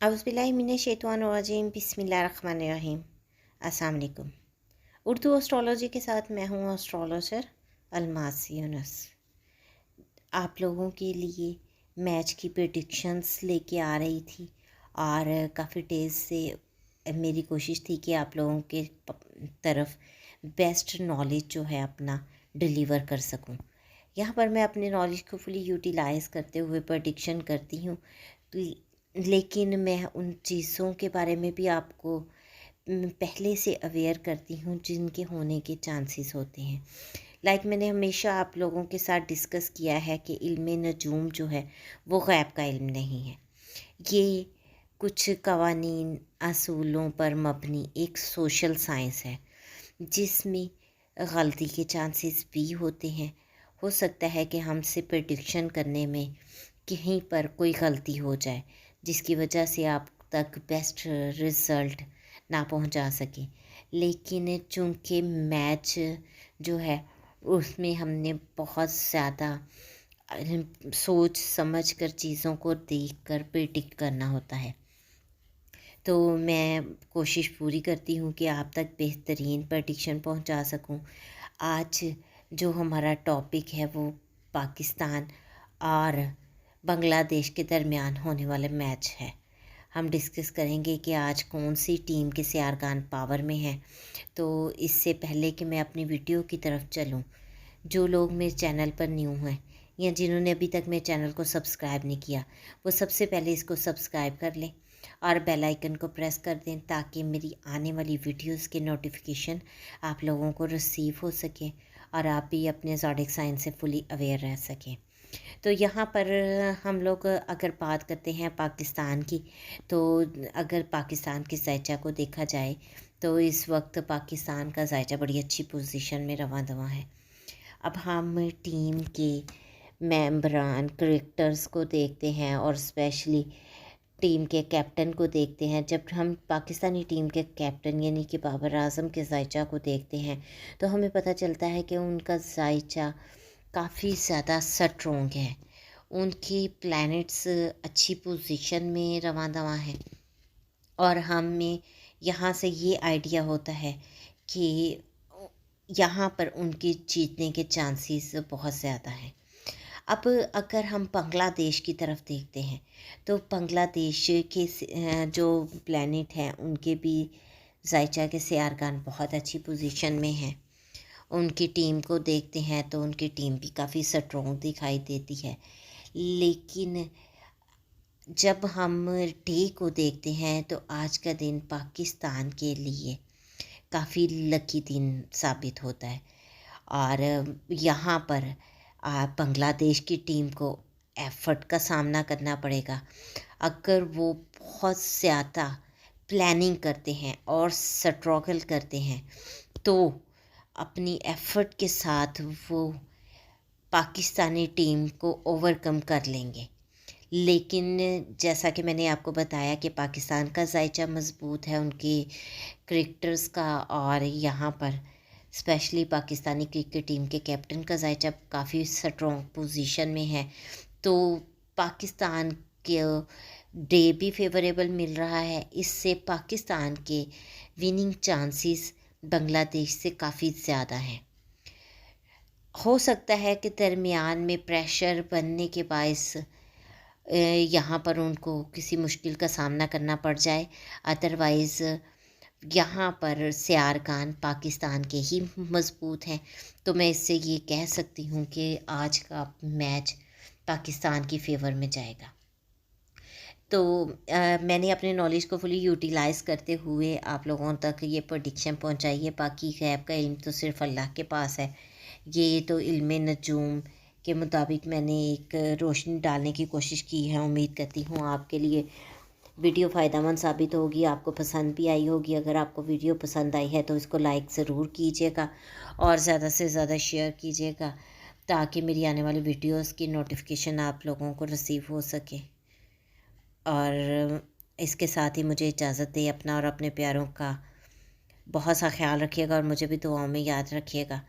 औज़ुबिल्लाहिमिनश्शैतानिर्रजीम बिस्मिल्लाहिर्रहमानिर्रहीम। अस्सलाम वालेकुम। उर्दू एस्ट्रोलॉजी के साथ मैं हूँ एस्ट्रोलॉजर अलमास यूनुस। आप लोगों के लिए मैच की प्रेडिक्शंस लेके आ रही थी और काफ़ी डेज से मेरी कोशिश थी कि आप लोगों के तरफ बेस्ट नॉलेज जो है अपना डिलीवर कर सकूं। यहाँ पर मैं अपने नॉलेज को फुली यूटिलाइज़ करते हुए प्रेडिक्शन करती हूँ, लेकिन मैं उन चीज़ों के बारे में भी आपको पहले से अवेयर करती हूँ जिनके होने के चांसेस होते हैं। मैंने हमेशा आप लोगों के साथ डिस्कस किया है कि इल्म नजूम जो है वो गैब का इल्म नहीं है। ये कुछ कवानीन असूलों पर मबनी एक सोशल साइंस है जिसमें गलती के चांसेस भी होते हैं। हो सकता है कि हमसे प्रेडिक्शन करने में कहीं पर कोई गलती हो जाए जिसकी वजह से आप तक बेस्ट रिज़ल्ट ना पहुंचा सके। लेकिन चूँकि मैच जो है उसमें हमने बहुत ज़्यादा सोच समझ कर चीज़ों को देख कर प्रेडिक्ट करना होता है, तो मैं कोशिश पूरी करती हूँ कि आप तक बेहतरीन प्रेडिक्शन पहुँचा सकूँ। आज जो हमारा टॉपिक है वो पाकिस्तान और बांग्लादेश के दरमियान होने वाले मैच है। हम डिस्कस करेंगे कि आज कौन सी टीम के सियारगान पावर में है। तो इससे पहले कि मैं अपनी वीडियो की तरफ चलूँ, जो लोग मेरे चैनल पर न्यू हैं या जिन्होंने अभी तक मेरे चैनल को सब्सक्राइब नहीं किया, वो सबसे पहले इसको सब्सक्राइब कर लें और बेल आइकन को प्रेस कर दें ताकि मेरी आने वाली वीडियोस के नोटिफिकेशन आप लोगों को रिसीव हो सके और आप भी अपने ज़ोडिएक साइन से फुली अवेयर रह सकें। तो यहाँ पर हम लोग अगर बात करते हैं पाकिस्तान की, तो अगर पाकिस्तान के ज़ायचा को देखा जाए तो इस वक्त पाकिस्तान का ज़ायचा बड़ी अच्छी पोजीशन में रवां दवां है। अब हम टीम के मेंबरान क्रिकेटर्स को देखते हैं और स्पेशली टीम के कैप्टन को देखते हैं। जब हम पाकिस्तानी टीम के कैप्टन यानी कि बाबर आज़म के ज़ायचा को देखते हैं तो हमें पता चलता है कि उनका ज़ायचा काफ़ी ज़्यादा स्ट्रॉन्ग है। उनकी प्लैनेट्स अच्छी पोजीशन में रवां दवां हैं और हमें यहाँ से ये आइडिया होता है कि यहाँ पर उनके जीतने के चांसेस बहुत ज़्यादा हैं। अब अगर हम बांग्लादेश की तरफ देखते हैं तो बांग्लादेश के जो प्लैनेट हैं उनके भी ज़ायचा के सियारगान बहुत अच्छी पोजीशन में हैं। उनकी टीम को देखते हैं तो उनकी टीम भी काफ़ी स्ट्रॉन्ग दिखाई देती है। लेकिन जब हम डे को देखते हैं तो आज का दिन पाकिस्तान के लिए काफ़ी लकी दिन साबित होता है और यहाँ पर बांग्लादेश की टीम को एफर्ट का सामना करना पड़ेगा। अगर वो बहुत ज़्यादा प्लानिंग करते हैं और स्ट्रगल करते हैं तो अपनी एफर्ट के साथ वो पाकिस्तानी टीम को ओवरकम कर लेंगे। लेकिन जैसा कि मैंने आपको बताया कि पाकिस्तान का ज़ायचा मज़बूत है, उनके क्रिकेटर्स का, और यहाँ पर स्पेशली पाकिस्तानी क्रिकेट टीम के कैप्टन का ज़ायचा काफ़ी स्ट्रॉन्ग पोजीशन में है। तो पाकिस्तान के डे भी फेवरेबल मिल रहा है। इससे पाकिस्तान के विनिंग चांसेस बांग्लादेश से काफ़ी ज़्यादा हैं। हो सकता है कि दरमियान में प्रेशर बनने के बायस यहाँ पर उनको किसी मुश्किल का सामना करना पड़ जाए। अदरवाइज़ यहाँ पर सियारगान पाकिस्तान के ही मज़बूत हैं। तो मैं इससे ये कह सकती हूँ कि आज का मैच पाकिस्तान की फ़ेवर में जाएगा। तो मैंने अपने नॉलेज को फुली यूटिलाइज़ करते हुए आप लोगों तक ये प्रेडिक्शन पहुँचाई है। बाकी गैब का इल्म तो सिर्फ़ अल्लाह के पास है। ये तो इल्म नजूम के मुताबिक मैंने एक रोशनी डालने की कोशिश की है। उम्मीद करती हूँ आपके लिए वीडियो फ़ायदेमंद साबित होगी, आपको पसंद भी आई होगी। अगर आपको वीडियो पसंद आई है तो इसको लाइक ज़रूर कीजिएगा और ज़्यादा से ज़्यादा शेयर कीजिएगा ताकि मेरी आने वाली वीडियोस की नोटिफिकेशन आप लोगों को रिसीव हो सके। और इसके साथ ही मुझे इजाज़त दें। अपना और अपने प्यारों का बहुत सा ख्याल रखिएगा और मुझे भी दुआओं में याद रखिएगा।